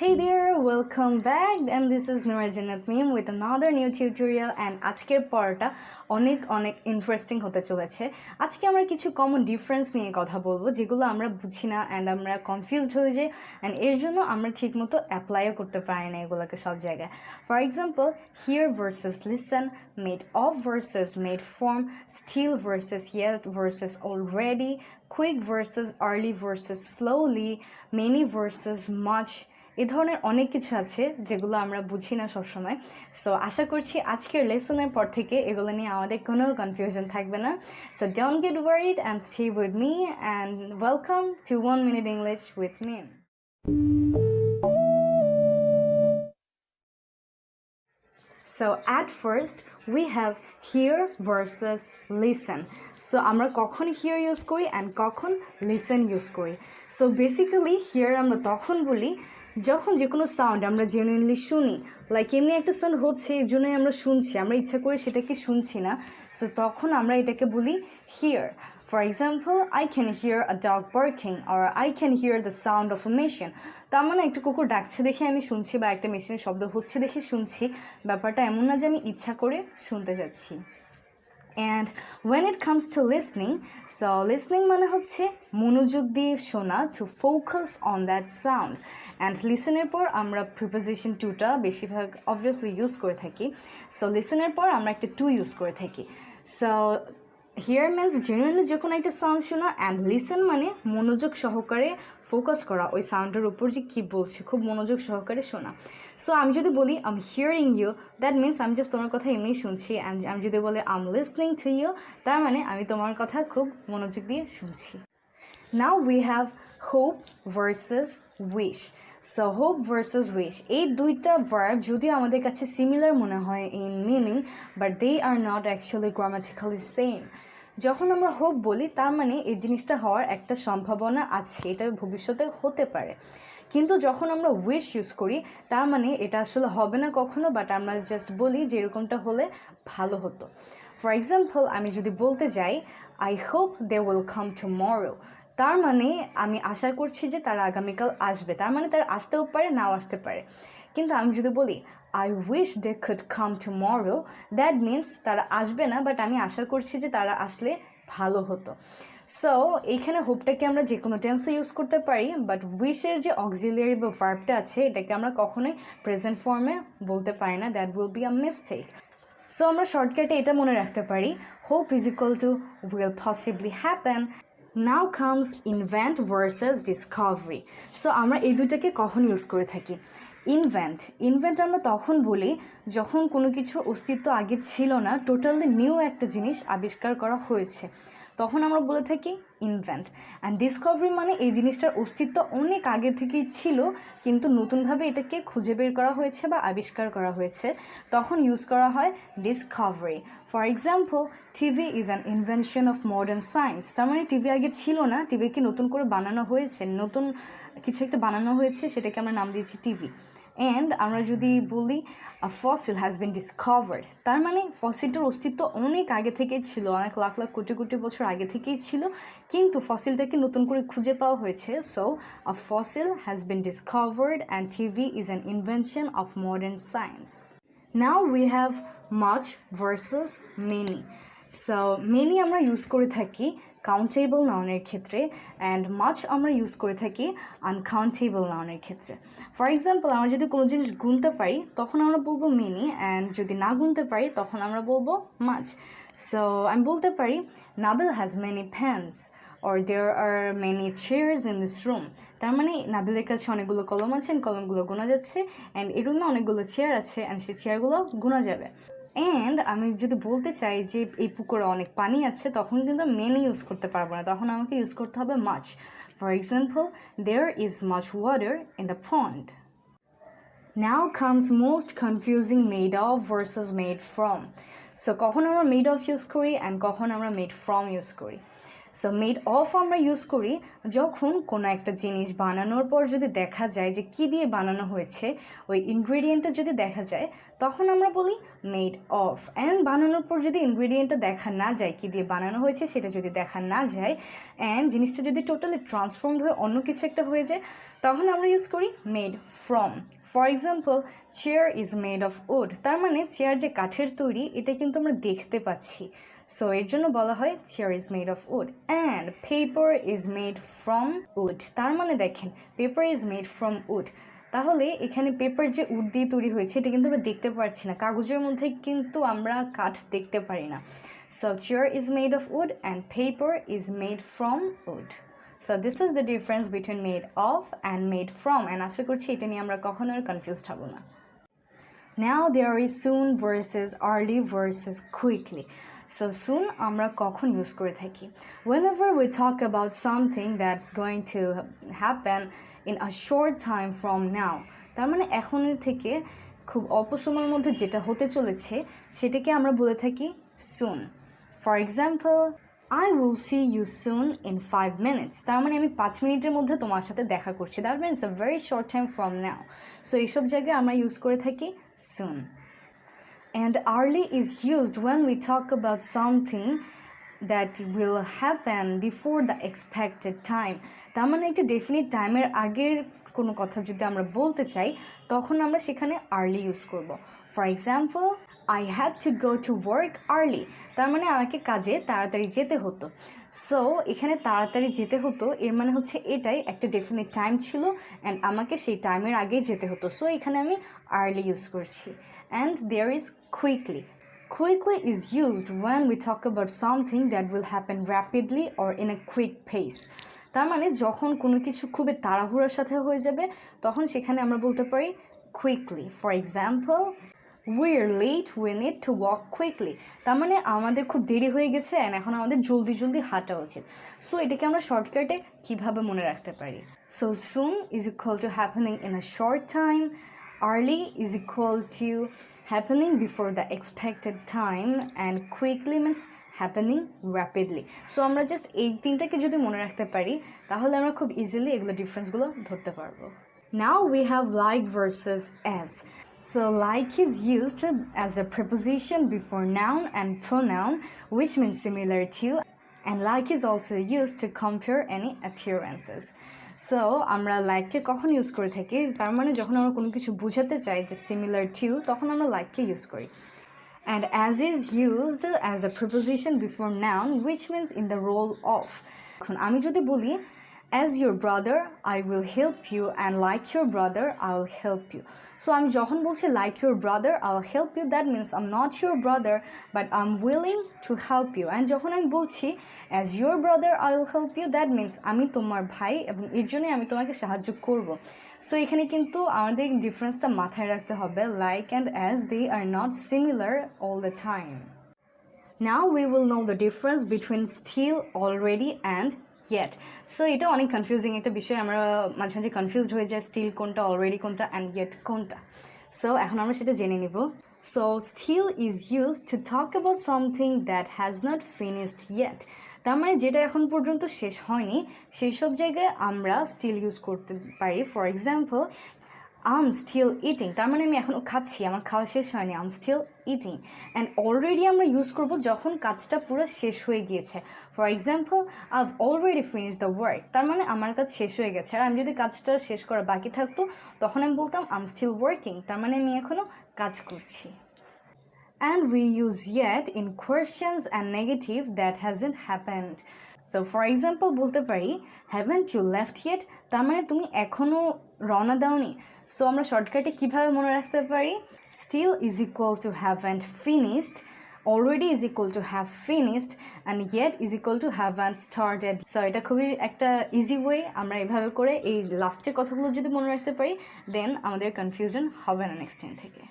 Hey there, welcome back and this is Noor Jannat Meme with another new tutorial and আজকের পড়াটা অনেক interesting হতে চলেছে। আজকে আমরা কিছু কমন ডিফারেন্স নিয়ে কথা বলবো যেগুলো আমরা বুঝি না অ্যান্ড আমরা কনফিউজড হয়ে যাই অ্যান্ড এর জন্য আমরা ঠিকমতো অ্যাপ্লাইও করতে পারি না এগুলোকে সব জায়গায়। For example hear versus listen, made of versus made from, still versus yet versus already, quick versus early versus slowly, many versus much। এই ধরনের অনেক কিছু আছে যেগুলো আমরা বুঝি না সবসময়। সো আশা করছি আজকের লেসনের পর থেকে এগুলো নিয়ে আমাদের কোনো কনফিউশন থাকবে না। So don't get worried and stay with me and welcome to 1 Minute English with me. So at first we have hear versus listen. So আমরা কখন hear ইউজ করি অ্যান্ড কখন listen ইউজ করি। সো বেসিক্যালি hear আমরা তখন বলি যখন যে কোনো সাউন্ড আমরা জেনুইনলি শুনি, লাইক এমনি একটা সাউন্ড হচ্ছে এই জন্যই আমরা শুনছি, আমরা ইচ্ছা করে সেটাকে শুনছি না। সো তখন আমরা এটাকে বলি hear. For example, I can hear a dog barking or I can hear the sound of a machine. তার মানে একটা কুকুর ডাকছে দেখে আমি শুনছি বা একটা মেশিনের শব্দ হচ্ছে দেখে শুনছি, ব্যাপারটা এমন না যে আমি ইচ্ছা করে শুনতে যাচ্ছি। And when it comes to listening, so listening মানে হচ্ছে মনোযোগ দিয়ে শোনা, to focus on that sound. And listen এর পর আমরা preposition to-টা বেশিরভাগ obviously ইউজ করে থাকি। So listen এর পর আমরা একটা to ইউজ করে থাকি। So হিয়ার মিন্স জেনুইনলি যে কোনো একটা সাউন্ড শোনা অ্যান্ড লিসেন মানে মনোযোগ সহকারে ফোকাস করা ওই সাউন্ডের উপর যে কী বলছে, খুব মনোযোগ সহকারে শোনা। সো আমি যদি বলি আম হিয়ারিং ইউ, দ্যাট মিন্স আমি জাস্ট তোমার কথা এমনি শুনছি। অ্যান্ড আমি যদি বলি আম লিসনিং টু ইউ, তার মানে আমি তোমার কথা খুব মনোযোগ দিয়ে শুনছি। Now we have hope versus wish. So hope versus wish, এই দুইটা ভার্ব যদিও আমাদের কাছে সিমিলার মনে হয় in meaning, but they are not actually grammatically same. যখন আমরা হোপ বলি তার মানে এই জিনিসটা হওয়ার একটা সম্ভাবনা আছে, এটা ভবিষ্যতে হতে পারে। কিন্তু যখন আমরা উইশ ইউজ করি তার মানে এটা আসলে হবে না কখনো, বাট আমরা জাস্ট বলি যে এরকমটা হলে ভালো হতো। ফর এক্সাম্পল আমি যদি বলতে যাই I hope they will come tomorrow, তার মানে আমি আশা করছি যে তারা আগামীকাল আসবে, তার মানে তারা আসতেও পারে নাও আসতে পারে। কিন্তু আমি যদি বলি I wish they could come tomorrow, that means তারা আসবে না, বাট আমি আশা করছি যে তারা আসলে ভালো হতো। সো এইখানে হোপটাকে আমরা যে কোনো টেন্সে ইউজ করতে পারি, বাট উইশের যে অক্সিলিয়ারি বা ভার্বটা আছে এটাকে আমরা কখনোই প্রেজেন্ট ফর্মে বলতে পারি না, that will be a mistake. So আমরা শর্টকাটে এটা মনে রাখতে পারি, hope is equal to will possibly happen. Now comes invent versus Discovery. So আমরা এই দুটাকে কখন ইউজ করে থাকি? ইনভেন্ট আমরা তখন বলি যখন কোনো কিছুর অস্তিত্ব আগে ছিল না, টোটালি নিউ একটা জিনিস আবিষ্কার করা হয়েছে, তখন আমরা বলে থাকি ইনভেন্ট। অ্যান্ড ডিসকভারি মানে এই জিনিসটার অস্তিত্ব অনেক আগে থেকেই ছিল কিন্তু নতুনভাবে এটাকে খুঁজে বের করা হয়েছে বা আবিষ্কার করা হয়েছে, তখন ইউজ করা হয় Discovery. For example TV is an invention of modern science, তার মানে টিভি আগে ছিল না, টিভিকে নতুন করে বানানো হয়েছে, নতুন কিছু একটা বানানো হয়েছে, সেটাকে আমরা নাম দিয়েছি টিভি। অ্যান্ড আমরা যদি বলি আ ফসিল হ্যাজ বিন ডিসকভার্ড, তার মানে ফসিলটার অস্তিত্ব অনেক আগে থেকেই ছিল, অনেক লাখ লাখ কোটি কোটি বছর আগে থেকেই ছিল, কিন্তু ফসিলটাকে নতুন করে খুঁজে পাওয়া হয়েছে। So a fossil has been discovered and TV is an invention of modern science. Now we have much versus many. So many আমরা ইউজ করে থাকি কাউন্টেবল নাউনের ক্ষেত্রে অ্যান্ড মাচ আমরা ইউজ করে থাকি আনকাউন্টেবল নাউনের ক্ষেত্রে। ফর এক্সাম্পল আমরা যদি কোনো জিনিস গুনতে পারি তখন আমরা বলবো মেনি, অ্যান্ড যদি না গুনতে পারি তখন আমরা বলবো মাচ। সো আমি বলতে পারি Nabil has many pens or there are many chairs in this room, তার মানে নাবিলের কাছে অনেকগুলো কলম আছে অ্যান্ড কলমগুলো গোনা যাচ্ছে, অ্যান্ড এই রুমে অনেকগুলো চেয়ার আছে অ্যান্ড সেই চেয়ারগুলো গোনা যাবে। অ্যান্ড আমি যদি বলতে চাই যে এই পুকুরে অনেক পানি আছে তখন কিন্তু মেনি ইউজ করতে পারবো না, তখন আমাকে ইউজ করতে হবে much. For example there is much water in the pond. Now comes most confusing made of versus made from. So কখন আমরা মেড অফ ইউজ করি অ্যান্ড কখন আমরা মেড ফ্রম ইউজ করি? সো মেড অফ আমরা use করি যখন কোনো একটা জিনিস বানানোর পর যদি দেখা যায় যে কী দিয়ে বানানো হয়েছে, ওই ইনগ্রেডিয়েন্টটা যদি দেখা যায় তখন আমরা বলি মেড অফ। অ্যান্ড বানানোর পর যদি ইনগ্রেডিয়েন্টটা দেখা না যায়, কী দিয়ে বানানো হয়েছে সেটা যদি দেখা না যায়, অ্যান্ড জিনিসটা যদি টোটালি ট্রান্সফর্মড হয়ে অন্য কিছু একটা হয়ে যায়, তখন আমরা ইউজ করি made from. For example, chair is made of wood, তার মানে চেয়ার যে কাঠের তৈরি এটা কিন্তু আমরা দেখতে পাচ্ছি, সো এর জন্য বলা হয় chair is made of wood. And paper is made from would, তার মানে দেখেন paper is made from would, তাহলে এখানে পেপার যে উড দিয়ে তৈরি হয়েছে এটা কিন্তু আমরা দেখতে পারছি না, কাগজের মধ্যে কিন্তু আমরা কাঠ দেখতে পারি না। So chair is made of wood and paper is made from would. So this is the difference between made of and made from, and আশা করছি এটা নিয়ে আমরা কখনো আর কনফিউজড হব না। Now there is soon versus early versus quickly. So soon আমরা কখন use করে থাকি? Whenever we talk about something that's going to happen in a short time from now, তার মানে এখনের থেকে খুব অল্প সময়ের মধ্যে যেটা হতে চলেছে সেটাকে আমরা বলে থাকি soon. For example, I will see you soon in 5 minutes. তার মানে আমি 5 মিনিটের মধ্যে তোমার সাথে দেখা করছি। That means a very short time from now. So এইসব জায়গায় আমরা ইউজ করে থাকি soon. And early is used when we talk about something that will happen before the expected time. তার মানে একটা ডেফিনিট টাইমের আগের কোনো কথা যদি আমরা বলতে চাই তখন আমরা সেখানে early ইউজ করব। For example, I had to go to work early. তার মানে আমাকে কাজে তাড়াতাড়ি যেতে হতো। সো এখানে তাড়াতাড়ি যেতে হতো এর মানে হচ্ছে এটাই একটা ডেফিনিট টাইম ছিল অ্যান্ড আমাকে সেই টাইমের আগেই যেতে হতো, সো এখানে আমি আর্লি ইউজ করছি। And there is quickly. Quickly is used when we talk about something that will happen rapidly or in a quick pace. তার মানে যখন কোনো কিছু খুবই তাড়াহুড়োর সাথে হয়ে যাবে তখন সেখানে আমরা বলতে পারি quickly. For example, we're late, we need to walk quickly. তার মানে আমাদের খুব দেরি হয়ে গেছে and এখন আমাদের জলদি জলদি হাঁটা উচিত। সো এটাকে আমরা শর্টকাটে কীভাবে মনে রাখতে পারি? So soon is equal to happening in a short time. Early is equal to happening before the expected time, and quickly means happening rapidly. So আমরা জাস্ট এই তিনটাকে যদি মনে রাখতে পারি তাহলে আমরা খুব ইজিলি এগুলো ডিফারেন্সগুলো ধরতে পারবো। Now we have like versus as. So like is used as a preposition before noun and pronoun, which means similar to, and like is also used to compare any appearances. So আমরা লাইককে কখন use করে থাকি? তার মানে যখন আমরা কোনো কিছু বোঝাতে চাই যে সিমিলার টু, তখন আমরা লাইককে ইউজ করি। And as is used as a preposition before noun, which means in the role of. এখন আমি যদি বলি as your brother I will help you and like your brother I'll help you. So আমি যখন বলছি like your brother I'll help you, that means I'm not your brother but I'm willing to help you. And যখন আমি বলছি as your brother I'll help you, that means আমি তোমার ভাই এবং এর জন্যই আমি তোমাকে সাহায্য করব। সো এখানে কিন্তু আমাদের ডিফারেন্সটা মাথায় রাখতে হবে, like and as they are not similar all the time. Now we will know the difference between still, already and yet. So এটা অনেক কনফিউজিং একটা বিষয়, আমরা মাঝে মাঝে কনফিউজড হয়ে যায় স্টিল কোনটা, অলরেডি কোনটা অ্যান্ড ইয়েট কোনটা। সো এখন আমরা সেটা জেনে নিব। So still is used to talk about something that has not finished yet. তার মানে যেটা এখন পর্যন্ত শেষ হয়নি সেই সব জায়গায় আমরা still ইউজ করতে পারি। For example, I'm still eating, তার মানে আমি এখনও খাচ্ছি, আমার খাওয়া শেষ হয়নি, I'm still eating. And already আমরা ইউজ করব যখন কাজটা পুরো শেষ হয়ে গিয়েছে। For example, I've already finished the work, তার মানে আমার কাজ শেষ হয়ে গেছে। আর আমি যদি কাজটা শেষ করা বাকি থাকতো তখন আমি বলতাম I'm still working, তার মানে আমি এখনও কাজ করছি। And we use yet in questions and negative that hasn't happened. So for example বলতে পারি haven't you left yet, তার মানে তুমি এখনও রওনা দাওনি। সো আমরা শর্টকাটে কীভাবে মনে রাখতে পারি? still is equal to haven't finished, already is equal to have finished, and yet is equal to haven't started. So এটা খুবই একটা ইজি ওয়ে, আমরা এভাবে করে এই লাস্টের কথাগুলো যদি মনে রাখতে পারি দেন আমাদের কনফিউশন হবে না নেক্সট টাইম থেকে।